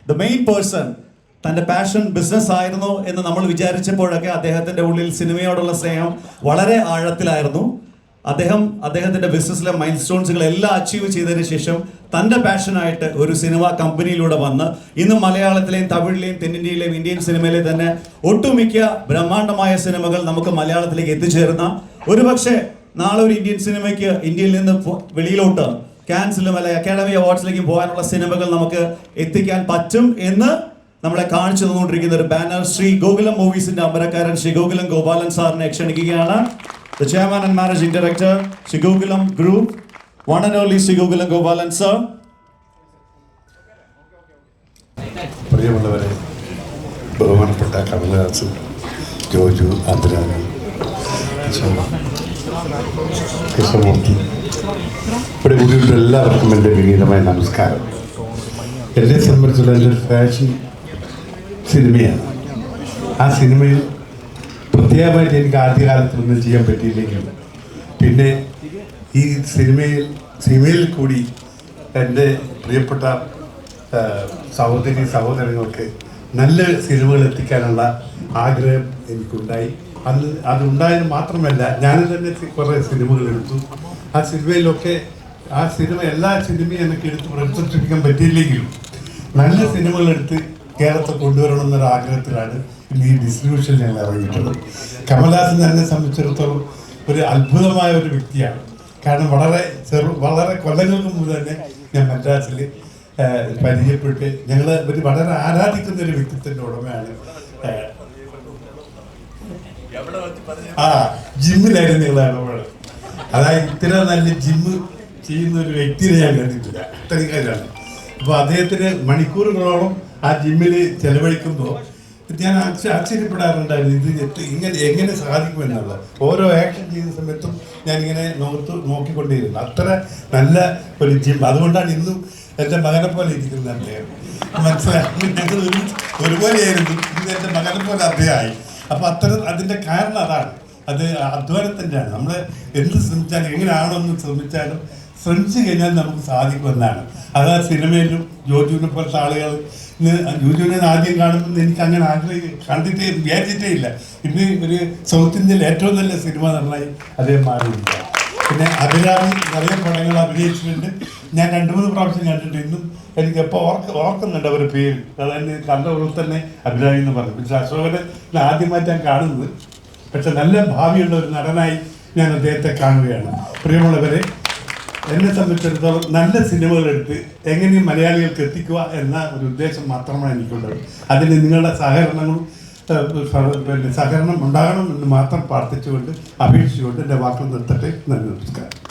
The main person തൻ്റെ passion business ആയിരുന്നു എന്ന് നമ്മൾ വിചാരിച്ചപ്പോഴൊക്കെ അദ്ദേഹത്തിൻ്റെ ഉള്ളിൽ സിനിമയോടുള്ള സ്നേഹം വളരെ ആഴത്തിലായിരുന്നു. അദ്ദേഹത്തിൻ്റെ ബിസിനസ്സിലെ മൈൽ സ്റ്റോൺസുകൾ എല്ലാം അച്ചീവ് ചെയ്തതിന് ശേഷം തൻ്റെ പാഷനായിട്ട് ഒരു സിനിമ കമ്പനിയിലൂടെ വന്ന് ഇന്ന് മലയാളത്തിലെയും തമിഴിലെയും തെന്നിന്ത്യയിലെയും ഇന്ത്യൻ സിനിമയിലെ തന്നെ ഒട്ടുമിക്ക ബ്രഹ്മാണ്ഡമായ സിനിമകൾ നമുക്ക് മലയാളത്തിലേക്ക് എത്തിച്ചേർന്ന, ഒരുപക്ഷെ നാളെ ഒരു ഇന്ത്യൻ സിനിമയ്ക്ക് ഇന്ത്യയിൽ നിന്ന് വെളിയിലോട്ട് കാൻസിലും അല്ലെങ്കിൽ അക്കാഡമി അവാർഡ്സിലേക്കും പോകാനുള്ള സിനിമകൾ നമുക്ക് എത്തിക്കാൻ പറ്റും എന്ന് നമ്മളെ കാണിച്ചു തന്നുകൊണ്ടിരിക്കുന്ന ഒരു ബാനർ ശ്രീ ഗോകുലം മൂവീസിന്റെ അമരക്കാരൻ ശ്രീ ഗോകുലം ഗോപാലൻ സാറിനെ ക്ഷണിക്കുകയാണ്. The chairman and managing director, Sri Gokulam Group, one and only Sri Gokulam Gopalan sir. പ്രിയമുള്ളവരെ, ബഹുമാനപ്പെട്ട കമലഹാസൻ, ജോജു, ആദരാണി, കൃഷ്ണമൂർത്തി, ഇവിടെ കൂടിയുള്ള എല്ലാവർക്കും എൻ്റെ വിനീതമായ നമസ്കാരം. എന്നെ സംബന്ധിച്ചുള്ള ഒരു ഫാഷൻ സിനിമയാണ്. ആ സിനിമയിൽ പ്രത്യേകമായിട്ട് എനിക്ക് ആദ്യകാലത്തൊന്നും ചെയ്യാൻ പറ്റിയില്ലെങ്കിലും പിന്നെ ഈ സിനിമയിൽ കൂടി എൻ്റെ പ്രിയപ്പെട്ട സഹോദരങ്ങൾക്ക് നല്ല സിനിമകൾ എത്തിക്കാനുള്ള ആഗ്രഹം എനിക്കുണ്ടായി. അതുണ്ടായത് മാത്രമല്ല, ഞാൻ തന്നെ കുറേ സിനിമകൾ എടുത്തു. ആ സിനിമയിലൊക്കെ എല്ലാ സിനിമയും എനിക്ക് എടുത്ത് പ്രദർശിപ്പിക്കാൻ പറ്റിയില്ലെങ്കിലും നല്ല സിനിമകൾ എടുത്ത് കേരളത്തെ കൊണ്ടുവരണം എന്നൊരു ആഗ്രഹത്തിലാണ് ഈ ഡിസ്ട്രിബ്യൂഷൻ ഞങ്ങൾ ഇറങ്ങിയിട്ടുള്ളത്. കമലഹാസൻ എന്നെ സംബന്ധിച്ചിടത്തോളം ഒരു അത്ഭുതമായ ഒരു വ്യക്തിയാണ്. കാരണം വളരെ കൊല്ലങ്ങൾക്ക് മുമ്പ് തന്നെ ഞാൻ മദ്രാസിൽ പരിചയപ്പെട്ട് ഞങ്ങൾ വളരെ ആരാധിക്കുന്ന ഒരു വ്യക്തിത്വത്തിൻ്റെ ഉടമയാണ്. ജിമ്മിലായിരുന്നു ഞങ്ങൾ ഇടപെടൽ. അതായത് ഇത്ര നല്ല ജിമ്മ് ചെയ്യുന്ന ഒരു വ്യക്തിയെ ഞാൻ കണ്ടിട്ടില്ല. അത്രയും കാര്യമാണ്. അപ്പോൾ അദ്ദേഹത്തിന് മണിക്കൂറുകളോളം ആ ജിമ്മിൽ ചെലവഴിക്കുമ്പോൾ ഞാൻ ആശ്ചര്യപ്പെടാറുണ്ടായിരുന്നു, ഇത് എങ്ങനെ സാധിക്കുമെന്നുള്ള. ഓരോ ആക്ഷൻ ചെയ്യുന്ന സമയത്തും ഞാനിങ്ങനെ നോക്കിക്കൊണ്ടേയിരുന്നു. അത്ര നല്ല ഒരു ജിം. അതുകൊണ്ടാണ് ഇന്നും എൻ്റെ മകനെ പോലെ ഇരിക്കുന്നത് അദ്ദേഹം. മനസ്സിലാക്കി ഞങ്ങൾ ഒരുപോലെയായിരുന്നു. ഇന്ന് എൻ്റെ മകനെ പോലെ അദ്ദേഹമായി. അപ്പോൾ അതിൻ്റെ കാരണം അതാണ്, അത് അധ്വാനത്തിൻ്റെയാണ്. നമ്മൾ എന്ത് ശ്രമിച്ചാലും എങ്ങനെയാണോന്ന് ശ്രമിച്ചു കഴിഞ്ഞാൽ നമുക്ക് സാധിക്കുമെന്നാണ്. അത് ആ സിനിമയിലും ജോജുവിനെ പോലത്തെ ആളുകൾ ജോജുവിനെ ആദ്യം കാണുമ്പോൾ എനിക്ക് അങ്ങനെ വിചാരിച്ചിട്ടേ ഇല്ല. ഇന്ന് ഒരു സൗത്ത് ഇന്ത്യയിൽ ഏറ്റവും നല്ല സിനിമ നന്നായി അദ്ദേഹം മാറിയിരിക്കുക. പിന്നെ അഭിരാമി നിറയെ പടങ്ങൾ അഭിനയിച്ചിട്ടുണ്ട്. ഞാൻ 2-3 പ്രാവശ്യം കണ്ടിട്ട് ഇന്നും എനിക്ക് എപ്പോൾ ഓർക്കുന്നുണ്ട് അവരുടെ പേര്. അതായത് കണ്ടവരിൽ തന്നെ അഭിരാമി എന്ന് പറഞ്ഞു. പക്ഷേ അശോകനെ ആദ്യമായിട്ട് ഞാൻ കാണുന്നത്. പക്ഷെ നല്ല ഭാവിയുള്ള ഒരു നടനായി ഞാൻ അദ്ദേഹത്തെ കാണുകയാണ്. പ്രിയമുള്ളവരെ, എന്നെ സംബന്ധിച്ചിടത്തോളം നല്ല സിനിമകളെടുത്ത് എങ്ങനെയും മലയാളികൾക്ക് എത്തിക്കുക എന്ന ഒരു ഉദ്ദേശം മാത്രമാണ് എനിക്കുള്ളത്. അതിന് നിങ്ങളുടെ സഹകരണം ഉണ്ടാകണം എന്ന് മാത്രം പ്രാർത്ഥിച്ചുകൊണ്ട് അപേക്ഷിച്ചുകൊണ്ട് എൻ്റെ വാക്കുകൾ നിർത്തട്ടെ. നന്ദി, നമസ്കാരം.